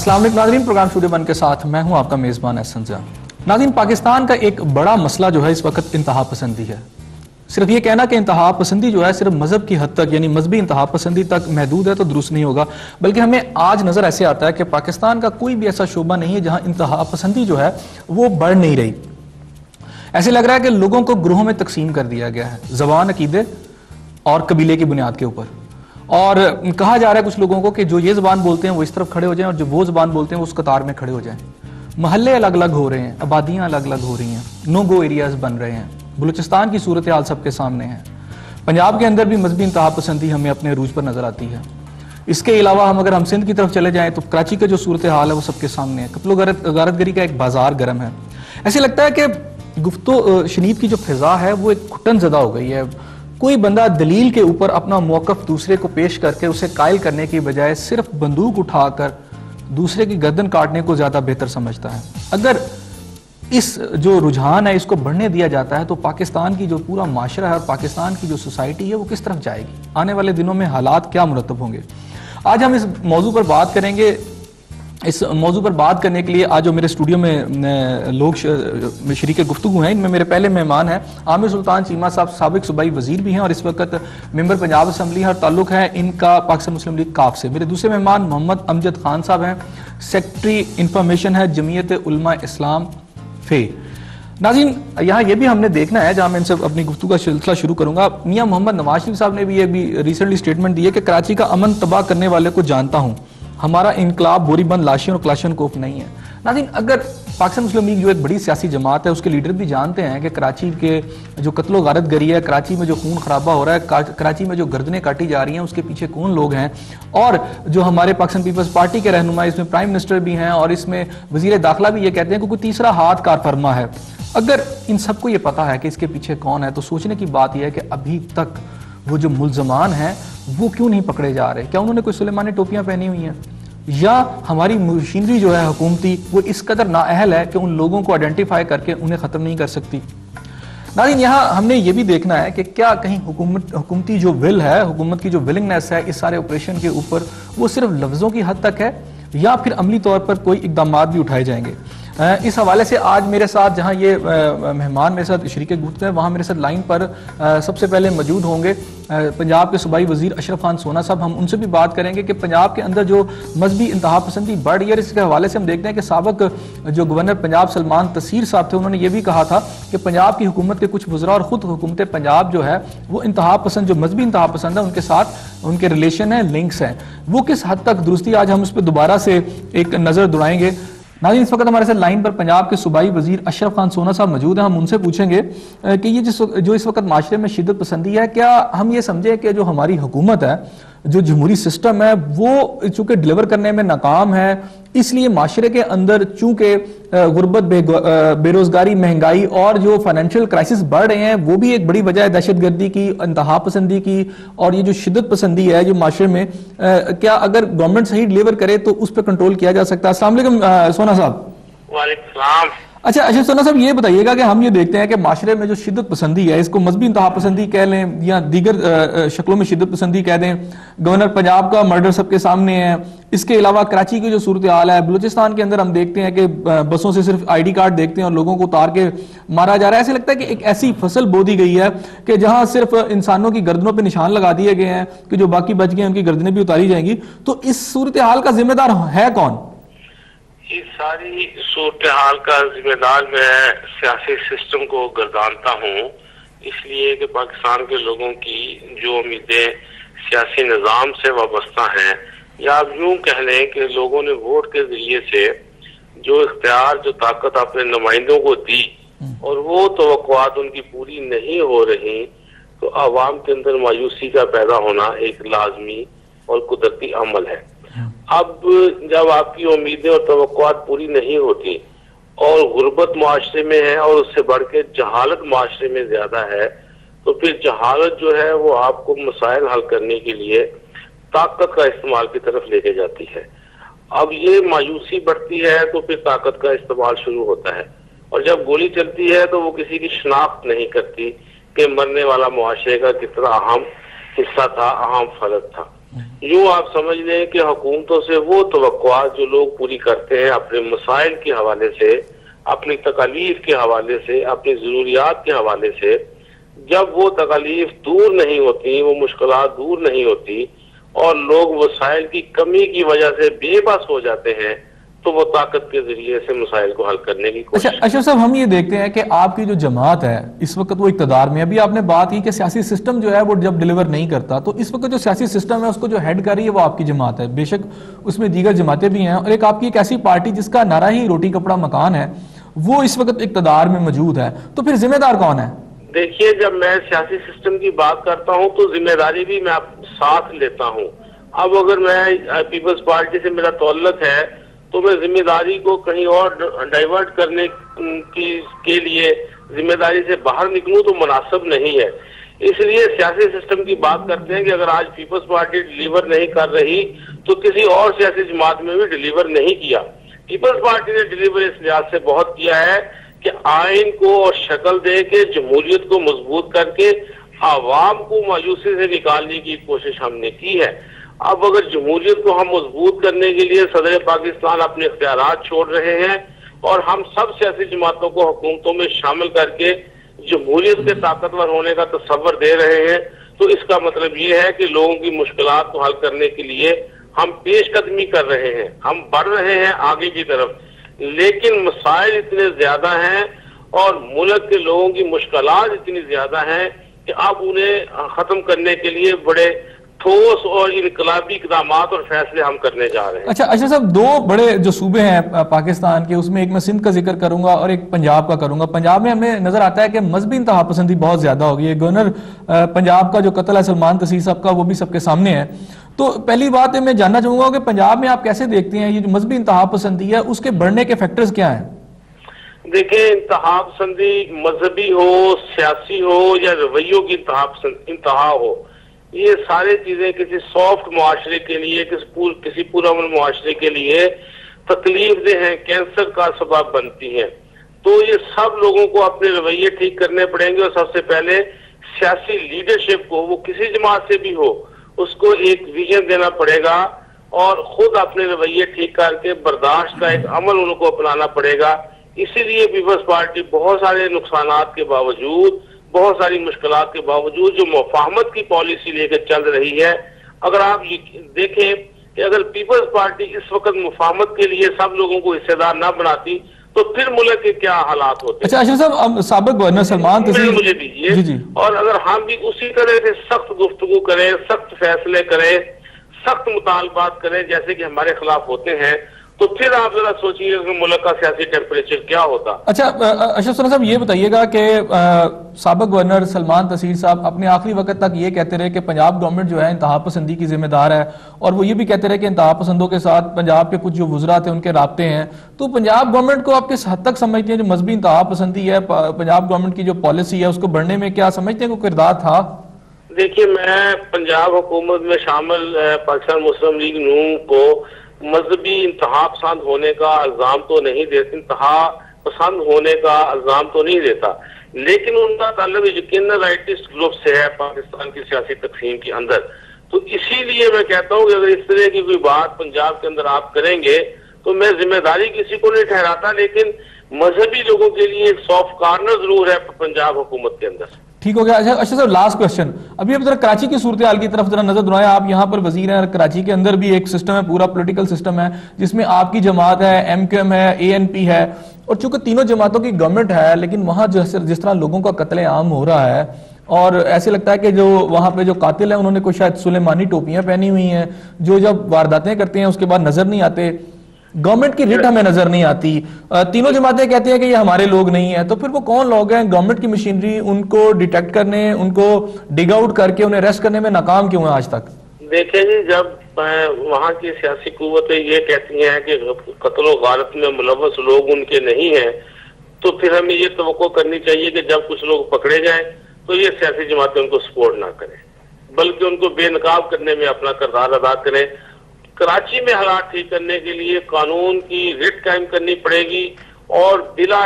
السلام علیکم ناظرین، پروگرام اسٹوڈیو ون کے ساتھ میں ہوں آپ کا میزبان احسن جان۔ ناظرین، پاکستان کا ایک بڑا مسئلہ جو ہے اس وقت انتہا پسندی ہے۔ صرف یہ کہنا کہ انتہا پسندی جو ہے صرف مذہب کی حد تک، یعنی مذہبی انتہا پسندی تک محدود ہے تو درست نہیں ہوگا، بلکہ ہمیں آج نظر ایسے آتا ہے کہ پاکستان کا کوئی بھی ایسا شعبہ نہیں ہے جہاں انتہا پسندی جو ہے وہ بڑھ نہیں رہی۔ ایسے لگ رہا ہے کہ لوگوں کو گروہوں میں تقسیم کر دیا گیا ہے، زبان، عقیدے اور قبیلے کی بنیاد کے اوپر، اور کہا جا رہا ہے کچھ لوگوں کو کہ جو یہ زبان بولتے ہیں وہ اس طرف کھڑے ہو جائیں اور جو وہ زبان بولتے ہیں وہ اس قطار میں کھڑے ہو جائیں۔ محلے الگ الگ ہو رہے ہیں، آبادیاں الگ الگ ہو رہی ہیں، نو گو ایریاز بن رہے ہیں۔ بلوچستان کی صورتحال سب کے سامنے ہے۔ پنجاب کے اندر بھی مذہبی انتہا پسندی ہمیں اپنے عروج پر نظر آتی ہے۔ اس کے علاوہ اگر ہم سندھ کی طرف چلے جائیں تو کراچی کا جو صورتحال ہے وہ سب کے سامنے ہے۔ قتل و غارت گری کا ایک بازار گرم ہے۔ ایسے لگتا ہے کہ گفتگو شنید کی جو فضا ہے وہ ایک گھٹن زدہ ہو گئی ہے۔ کوئی بندہ دلیل کے اوپر اپنا موقف دوسرے کو پیش کر کے اسے قائل کرنے کی بجائے صرف بندوق اٹھا کر دوسرے کی گردن کاٹنے کو زیادہ بہتر سمجھتا ہے۔ اگر اس جو رجحان ہے اس کو بڑھنے دیا جاتا ہے تو پاکستان کی جو پورا معاشرہ ہے اور پاکستان کی جو سوسائٹی ہے وہ کس طرف جائے گی؟ آنے والے دنوں میں حالات کیا مرتب ہوں گے؟ آج ہم اس موضوع پر بات کریں گے۔ اس موضوع پر بات کرنے کے لیے آج جو میرے اسٹوڈیو میں لوگ شریک گفتگو ہیں، ان میں میرے پہلے مہمان ہیں عامر سلطان چیمہ صاحب، سابق صوبائی وزیر بھی ہیں اور اس وقت ممبر پنجاب اسمبلی ہے اور تعلق ہے ان کا پاکستان مسلم لیگ کاف سے۔ میرے دوسرے مہمان محمد امجد خان صاحب ہیں، سیکرٹری انفارمیشن ہے جمعیت علماء اسلام فے۔ ناظرین، یہاں یہ بھی ہم نے دیکھنا ہے، جہاں میں ان سے اپنی گفتگو کا سلسلہ شروع کروں گا، میاں محمد نواز شریف صاحب نے بھی ریسنٹلی اسٹیٹمنٹ دی ہے کہ کراچی کا امن تباہ کرنے والے کو جانتا ہوں، ہمارا انقلاب بوری بند لاشیں اور کلاشن کوف نہیں ہے۔ ناظرین، اگر پاکستان مسلم لیگ جو ایک بڑی سیاسی جماعت ہے اس کے لیڈر بھی جانتے ہیں کہ کراچی کے جو قتل و غارت گری ہے، کراچی میں جو خون خرابہ ہو رہا ہے، کراچی میں جو گردنیں کاٹی جا رہی ہیں، اس کے پیچھے کون لوگ ہیں، اور جو ہمارے پاکستان پیپلز پارٹی کے رہنما اس میں پرائم منسٹر بھی ہیں اور اس میں وزیر داخلہ بھی یہ کہتے ہیں کہ کوئی تیسرا ہاتھ کار فرما ہے، اگر ان سب کو یہ پتا ہے کہ اس کے پیچھے کون ہے تو سوچنے کی بات یہ ہے کہ ابھی تک وہ جو ملزمان ہیں وہ کیوں نہیں پکڑے جا رہے؟ کیا انہوں نے کوئی سلیمانی ٹوپیاں پہنی ہوئی ہیں، یا ہماری مشینری جو ہے حکومتی وہ اس قدر نااہل ہے کہ ان لوگوں کو آئیڈینٹیفائی کر کے انہیں ختم نہیں کر سکتی؟ ناظرین، یہاں ہم نے یہ بھی دیکھنا ہے کہ کیا کہیں حکومتی جو ول ہے، حکومت کی جو ولنگنیس ہے اس سارے آپریشن کے اوپر وہ صرف لفظوں کی حد تک ہے یا پھر عملی طور پر کوئی اقدامات بھی اٹھائے جائیں گے؟ اس حوالے سے آج میرے ساتھ جہاں یہ مہمان میرے ساتھ شریک گفتگو ہیں وہاں میرے ساتھ لائن پر سب سے پہلے موجود ہوں گے پنجاب کے صوبائی وزیر اشرف خان سونا صاحب۔ ہم ان سے بھی بات کریں گے کہ پنجاب کے اندر جو مذہبی انتہا پسندی بڑھ رہی ہے، اس کے حوالے سے ہم دیکھتے ہیں کہ سابق جو گورنر پنجاب سلمان تسیر صاحب تھے، انہوں نے یہ بھی کہا تھا کہ پنجاب کی حکومت کے کچھ وزراء اور خود حکومت پنجاب جو ہے وہ انتہا پسند، جو مذہبی انتہا پسند ہے، ان کے ساتھ ان کے ریلیشن ہیں، لنکس ہیں، وہ کس حد تک درستی؟ آج ہم اس پہ دوبارہ سے ایک نظر دوڑائیں گے۔ ناظرین، اس وقت ہمارے ساتھ لائن پر پنجاب کے صوبائی وزیر اشرف خان سونا صاحب موجود ہیں۔ ہم ان سے پوچھیں گے کہ یہ جو اس وقت معاشرے میں شدت پسندی ہے، کیا ہم یہ سمجھیں کہ جو ہماری حکومت ہے، جو جمہوری سسٹم ہے، وہ چونکہ ڈیلیور کرنے میں ناکام ہے، اس لیے معاشرے کے اندر چونکہ غربت، بے روزگاری، مہنگائی اور جو فائنینشیل کرائسس بڑھ رہے ہیں وہ بھی ایک بڑی وجہ ہے دہشت گردی کی، انتہا پسندی کی، اور یہ جو شدت پسندی ہے جو معاشرے میں، کیا اگر گورنمنٹ صحیح ڈیلیور کرے تو اس پہ کنٹرول کیا جا سکتا ہے؟ السلام علیکم سونا صاحب۔ وعلیکم السلام۔ اچھا سونا صاحب، یہ بتائیے گا کہ ہم یہ دیکھتے ہیں کہ معاشرے میں جو شدت پسندی ہے، اس کو مذہبی انتہا پسندی کہہ لیں یا دیگر شکلوں میں شدت پسندی کہہ دیں، گورنر پنجاب کا مرڈر سب کے سامنے ہے، اس کے علاوہ کراچی کی جو صورتحال ہے، بلوچستان کے اندر ہم دیکھتے ہیں کہ بسوں سے صرف آئی ڈی کارڈ دیکھتے ہیں اور لوگوں کو اتار کے مارا جا رہا ہے۔ ایسے لگتا ہے کہ ایک ایسی فصل بو دی گئی ہے کہ جہاں صرف انسانوں کی گردنوں پہ نشان لگا دیے گئے ہیں کہ جو باقی بچ گئے ہیں ان کی گردنیں بھی اتاری جائیں گی، تو اس صورتحال کا ذمہ دار ہے کون؟ اس ساری صورتحال کا ذمہ دار میں سیاسی سسٹم کو گردانتا ہوں، اس لیے کہ پاکستان کے لوگوں کی جو امیدیں سیاسی نظام سے وابستہ ہیں، یا آپ یوں کہہ لیں کہ لوگوں نے ووٹ کے ذریعے سے جو اختیار، جو طاقت اپنے نمائندوں کو دی اور وہ توقعات ان کی پوری نہیں ہو رہی، تو عوام کے اندر مایوسی کا پیدا ہونا ایک لازمی اور قدرتی عمل ہے۔ اب جب آپ کی امیدیں اور توقعات پوری نہیں ہوتی اور غربت معاشرے میں ہے اور اس سے بڑھ کے جہالت معاشرے میں زیادہ ہے، تو پھر جہالت جو ہے وہ آپ کو مسائل حل کرنے کے لیے طاقت کا استعمال کی طرف لے کے جاتی ہے۔ اب یہ مایوسی بڑھتی ہے تو پھر طاقت کا استعمال شروع ہوتا ہے، اور جب گولی چلتی ہے تو وہ کسی کی شناخت نہیں کرتی کہ مرنے والا معاشرے کا کتنا اہم حصہ تھا، اہم فرد تھا۔ یوں آپ سمجھ لیں کہ حکومتوں سے وہ توقعات جو لوگ پوری کرتے ہیں اپنے مسائل کے حوالے سے، اپنی تکالیف کے حوالے سے، اپنی ضروریات کے حوالے سے، جب وہ تکالیف دور نہیں ہوتی، وہ مشکلات دور نہیں ہوتی اور لوگ وسائل کی کمی کی وجہ سے بے بس ہو جاتے ہیں، تو وہ طاقت کے ذریعے سے مسائل کو حل کرنے کی کوشش۔ اچھا اشرف صاحب، ہم یہ دیکھتے ہیں کہ آپ کی جو جماعت ہے اس وقت وہ اقتدار میں، ابھی آپ نے بات کی کہ سیاسی سسٹم جو ہے وہ جب ڈیلیور نہیں کرتا، تو اس وقت جو سیاسی سسٹم ہے اس کو جو ہیڈ کر رہی ہے وہ آپ کی جماعت ہے، بے شک اس میں دیگر جماعتیں بھی ہیں، اور ایک آپ کی ایک ایسی پارٹی جس کا نعرہ ہی روٹی کپڑا مکان ہے، وہ اس وقت اقتدار میں موجود ہے، تو پھر ذمہ دار کون ہے؟ دیکھیے، جب میں سیاسی سسٹم کی بات کرتا ہوں تو ذمہ داری بھی میں ساتھ لیتا ہوں۔ اب اگر میں پیپلز پارٹی سے میرا تعلق ہے تو میں ذمہ داری کو کہیں اور ڈائیورٹ کرنے کے لیے ذمہ داری سے باہر نکلوں تو مناسب نہیں ہے۔ اس لیے سیاسی سسٹم کی بات کرتے ہیں کہ اگر آج پیپلز پارٹی ڈیلیور نہیں کر رہی تو کسی اور سیاسی جماعت میں بھی ڈیلیور نہیں کیا۔ پیپلز پارٹی نے ڈیلیور اس لحاظ سے بہت کیا ہے کہ آئین کو اور شکل دے کے جمہوریت کو مضبوط کر کے عوام کو مایوسی سے نکالنے کی کوشش ہم نے کی ہے۔ اب اگر جمہوریت کو ہم مضبوط کرنے کے لیے صدر پاکستان اپنے اختیارات چھوڑ رہے ہیں اور ہم سب سیاسی جماعتوں کو حکومتوں میں شامل کر کے جمہوریت کے طاقتور ہونے کا تصور دے رہے ہیں، تو اس کا مطلب یہ ہے کہ لوگوں کی مشکلات کو حل کرنے کے لیے ہم پیش قدمی کر رہے ہیں، ہم بڑھ رہے ہیں آگے کی طرف، لیکن مسائل اتنے زیادہ ہیں اور ملک کے لوگوں کی مشکلات اتنی زیادہ ہیں کہ اب انہیں ختم کرنے کے لیے بڑے ٹھوس اور انقلابی اقدامات اور فیصلے ہم کرنے جا رہے ہیں۔ اچھا اشرف صاحب، دو بڑے جو صوبے ہیں پاکستان کے، اس میں ایک میں سندھ کا ذکر کروں گا اور ایک پنجاب کا کروں گا۔ پنجاب میں ہمیں نظر آتا ہے کہ مذہبی انتہا پسندی بہت زیادہ ہوگی ہے، گورنر پنجاب کا جو قتل ہے سلمان تسیر صاحب کا، وہ بھی سب کے سامنے ہے۔ تو پہلی بات میں جاننا چاہوں گا کہ پنجاب میں آپ کیسے دیکھتے ہیں یہ جو مذہبی انتہا پسندی ہے، اس کے بڑھنے کے فیکٹرز کیا ہیں؟ دیکھیں، انتہا پسندی مذہبی ہو، سیاسی ہو یا رویوں کی انتہا ہو، یہ ساری چیزیں کسی سافٹ معاشرے کے لیے، کسی پرامن معاشرے کے لیے تکلیف دہ ہیں، کینسر کا سبب بنتی ہیں۔ تو یہ سب لوگوں کو اپنے رویے ٹھیک کرنے پڑیں گے، اور سب سے پہلے سیاسی لیڈرشپ کو، وہ کسی جماعت سے بھی ہو، اس کو ایک ویژن دینا پڑے گا اور خود اپنے رویے ٹھیک کر کے برداشت کا ایک عمل ان کو اپنانا پڑے گا۔ اسی لیے پیپلز پارٹی بہت سارے نقصانات کے باوجود، بہت ساری مشکلات کے باوجود جو مفاہمت کی پالیسی لے کے چل رہی ہے، اگر آپ دیکھیں کہ اگر پیپلز پارٹی اس وقت مفاہمت کے لیے سب لوگوں کو حصے دار نہ بناتی تو پھر ملک کے کیا حالات ہوتے ہیں۔ اچھا اشرف صاحب، سابق گورنر سلمان تسیر مجھے دیجیے، اور اگر ہم بھی اسی طرح سے سخت گفتگو کریں، سخت فیصلے کریں، سخت مطالبات کریں جیسے کہ ہمارے خلاف ہوتے ہیں، تو پھر آپ ذرا سوچیے کہ ملک کا سیاسی ٹیمپریچر کیا ہوتا۔ اچھا اشرف صاحب، یہ بتائیے گا کہ سابق گورنر سلمان تسیر صاحب اپنے آخری وقت تک یہ کہتے رہے کہ پنجاب گورنمنٹ جو ہے انتہا پسندی کی ذمہ دار ہے، اور وہ یہ بھی کہتے رہے کہ انتہا پسندوں کے ساتھ پنجاب کے کچھ جو وزراء تھے ان کے رابطے ہیں۔ تو پنجاب گورنمنٹ کو آپ کس حد تک سمجھتے ہیں جو مذہبی انتہا پسندی ہے، پنجاب گورنمنٹ کی جو پالیسی ہے اس کو بڑھنے میں کیا سمجھتے ہیں کوئی کردار تھا؟ دیکھیے، میں پنجاب حکومت میں شامل پاکستان مسلم لیگ نون کو مذہبی انتہا پسند ہونے کا الزام تو نہیں دیتا، انتہا پسند ہونے کا الزام تو نہیں دیتا، لیکن ان کا تعلق یقیناً رائٹسٹ گروپ سے ہے پاکستان کی سیاسی تقسیم کے اندر۔ تو اسی لیے میں کہتا ہوں کہ اگر اس طرح کی کوئی بات پنجاب کے اندر آپ کریں گے تو میں ذمہ داری کسی کو نہیں ٹھہراتا، لیکن مذہبی لوگوں کے لیے ایک سافٹ کارنر ضرور ہے پنجاب حکومت کے اندر۔ ٹھیک ہو گیا۔ اچھا سر، لاسٹ کوشچن، ابھی اب ذرا کراچی کی صورتحال کی طرف ذرا نظر دنائیں۔ آپ یہاں پر وزیر ہیں، کراچی کے اندر بھی ایک سسٹم ہے، پورا پولیٹیکل سسٹم ہے جس میں آپ کی جماعت ہے، ایم کیو ایم ہے، اے این پی ہے، اور چونکہ تینوں جماعتوں کی گورنمنٹ ہے، لیکن وہاں جس طرح لوگوں کا قتل عام ہو رہا ہے، اور ایسے لگتا ہے کہ جو وہاں پہ جو قاتل ہیں انہوں نے کوئی شاید سلیمانی ٹوپیاں پہنی ہوئی ہیں، جو جب وارداتیں کرتے ہیں اس کے بعد نظر نہیں آتے، گورنمنٹ کی ریٹ ہمیں نظر نہیں آتی، تینوں جماعتیں کہتی ہیں کہ یہ ہمارے لوگ نہیں ہیں، تو پھر وہ کون لوگ ہیں؟ گورنمنٹ کی مشینری ان کو ڈیٹیکٹ کرنے، ان کو ڈگ آؤٹ کر کے انہیں ریسٹ کرنے میں ناکام کیوں ہیں آج تک؟ دیکھیں جی، جب وہاں کی سیاسی قوتیں یہ کہتی ہیں کہ قتل و غارت میں ملوث لوگ ان کے نہیں ہیں، تو پھر ہمیں یہ توقع کرنی چاہیے کہ جب کچھ لوگ پکڑے جائیں تو یہ سیاسی جماعتیں ان کو سپورٹ نہ کریں، بلکہ ان کو بے نقاب کرنے میں اپنا کردار ادا کریں۔ کراچی میں حالات ٹھیک کرنے کے لیے قانون کی ریٹ قائم کرنی پڑے گی اور بلا